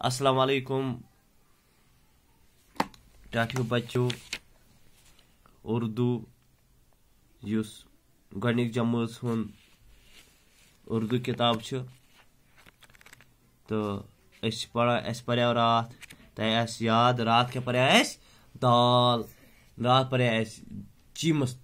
अस्सलाम वालेकुम टाठियों बच्चों उर्दू युस गणिक जमूस हुन उर्दू किताब तो पढ़ा रात तस याद रात क्या पढ़ा दाल रात पढ़ा चीमस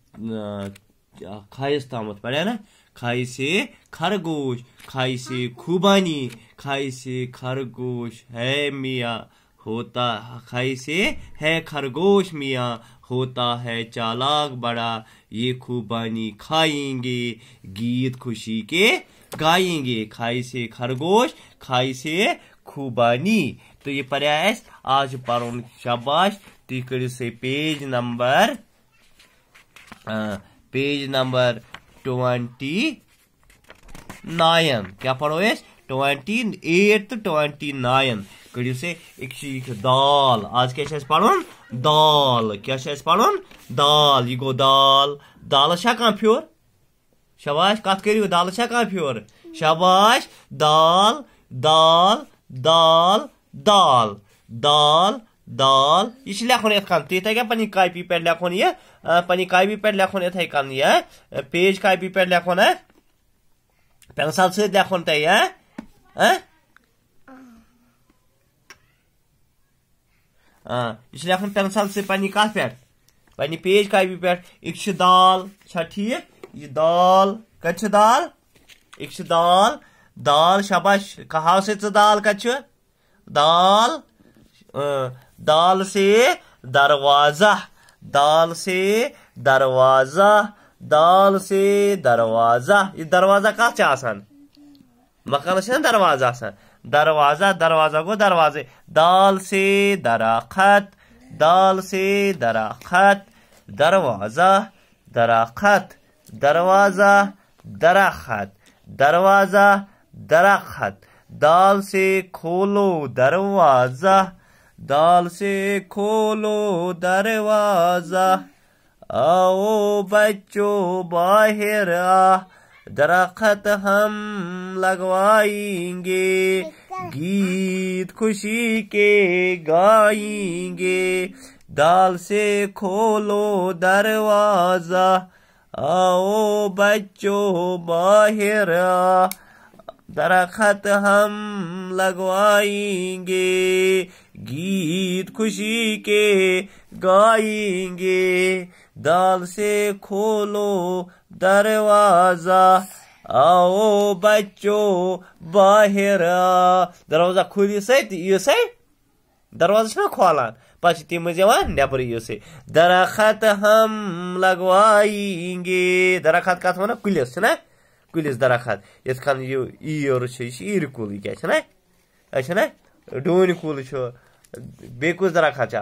खाइस तामत पढ़ा ना खाई से खरगोश खाई से खुबानी खाई से खरगोश है मियाँ होता खाई से है खरगोश मियाँ होता है चालाक बड़ा ये खुबानी खाएंगे गीत खुशी के गाएंगे खाई से खरगोश खाई से खुबानी। तो ये पढ़ा आज पढ़ शाबाश तुम करो से पेज नंबर 29 क्या पढ़ो 28 तो 29 करो से एक दाल आज क्या पढ़न दाल क्या पढ़न दाल ये गो दाल दाल कहाँ फ्योर शाबाश कत करो दाल कहाँ फ्योर शाबाश दाल दाल दाल दाल दाल दाल यह लेखन ये तुम क्या पी कापी पे लेखन ये पी कापी पे लेखन इथे कन ये पेज कापी पे लेखन पेंसिल से लेखन तुम यह लेखन पेंसिल से पी कत पे पी पेज कापी पे एक दाल ठीक ये दाल कत दाल एक दाल दाल शाबाश कहा से दाल कत दाल दाल से दरवाजा दाल से दरवाजा दाल से दरवाजा ये दरवाजा कत मकान से दरवाजा दरवाजा दरवाजा गो दरवाजे दाल से दरखत दाल से दरखत दरवाजा दरखत दरवाजा दरखत दरवाजा दरखत दाल से खोलो दरवाजा दाल से खोलो दरवाजा आओ बच्चों बाहर आ दरख्त हम लगवाएंगे गीत खुशी के गाएंगे दाल से खोलो दरवाजा आओ बच्चों बाहर आ दरख्त हम लगवाएंगे गीत खुशी के गाएंगे दाल से खोलो दरवाजा आओ बच्चों बाहर दरवाजा खुली से दरवाजा खोलान पच तम नबर ये दरख्त हम लगवाएंगे दरख्त कत वन कुलिस ना कुलिस दरख्त ये ईर ईर कुल क्या डून कुल बे कुछ दरख्त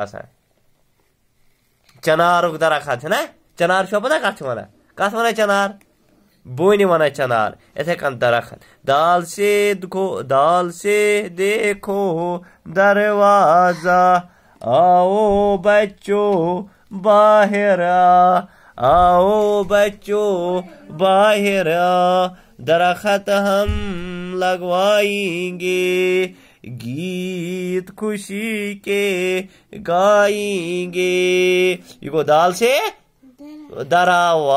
चनार दरख्त है ना चनार पता कत वन चनार बोन वन चनार इथे कन दरख्त दाल से देखो दरवाजा आओ बच्चों बाहर आओ बच्चों बाहर दरख्त हम लगवाएंगे गीत खुशी के गाएंगे ये को दाल से दरवाजा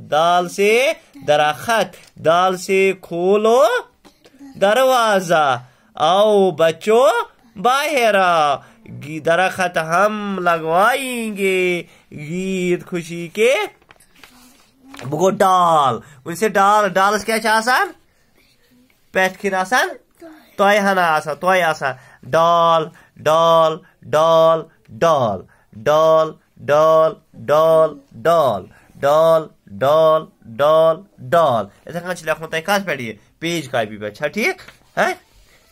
दाल से दरख्त दाल से खोलो दरवाजा आओ बच्चों बाहर दरख्त हम लगवाएंगे गीत खुशी के बगो डाल उनसे डाल डाल क्या पेट खिन तोय हना तोय डाल डाल डाल डाल डाल डाल डाल डाल डाल डाल डाल डाल इथे कन लेखन तुम कत पे पेज कापी पे ठीक है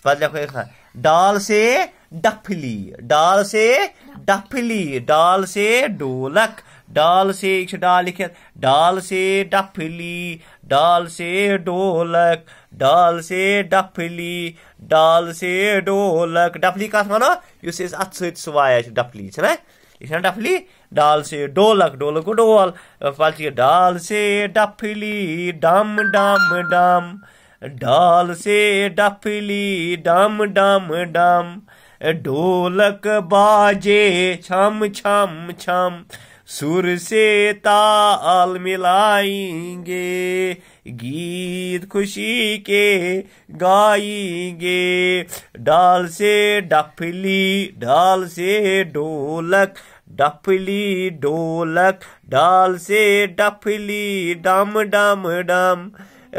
पता लिखो डाल से डफली डाल से डफली डाल से ढोलक डाल से डाल लिखित डाल से डफली डाल से ढोलक डाल से डफली डाल से ढोलक डफली कत वनो युस अत सवाया डफली ये डफली डाल से ढोलक ढोलक को ढोल पल डाल से डफली डम डम डम ढाल से डफली डम डम डम, ढोलक बाजे छम छम छम, सुर से ताल मिलाएंगे, गीत खुशी के गाएंगे। ढाल से डफली, ढाल से ढोलक, डफली ढोलक, ढाल से डफली डम डम डम,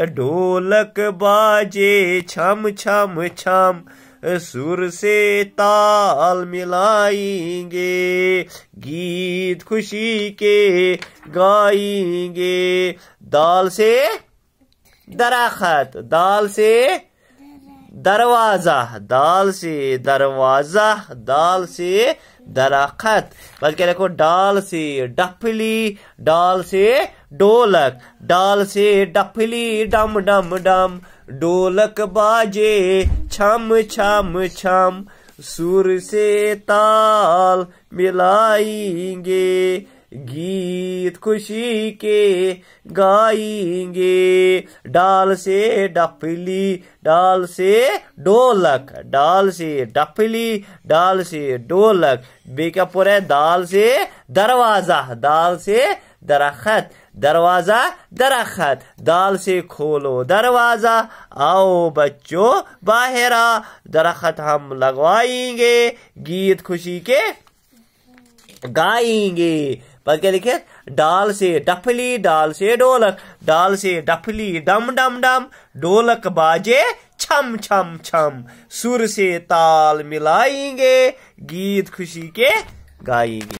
ढोलक बाजे छम छम छम, सुर से ताल मिलाएंगे, गीत खुशी के गाएंगे। दाल से दरख्त, दाल से दरवाजा, दाल से दरवाजा, दाल से दरख्त। बल्कि देखो डाल से डफली, डाल से ढोलक, डाल से डफली डम डम डम, ढोलक बाजे छम छम छम, सुर से ताल मिलाएंगे, गीत खुशी के गाएंगे। डाल से डफली, डाल से ढोलक, डाल से डफली, डाल से ढोलक। बे क्या पूरा है? दाल से दरवाजा, दाल से दरख्त, दरवाजा दरख्त। दाल से खोलो दरवाजा, आओ बच्चों बाहर आ, दरख्त हम लगवाएंगे, गीत खुशी के गाएंगे। बस क्या लिखे? डाल से डफली, डाल से ढोलक, डाल से डफली डम डम डम, ढोलक बाजे छम छम छम, सुर से ताल मिलाएंगे, गीत खुशी के गाएंगे।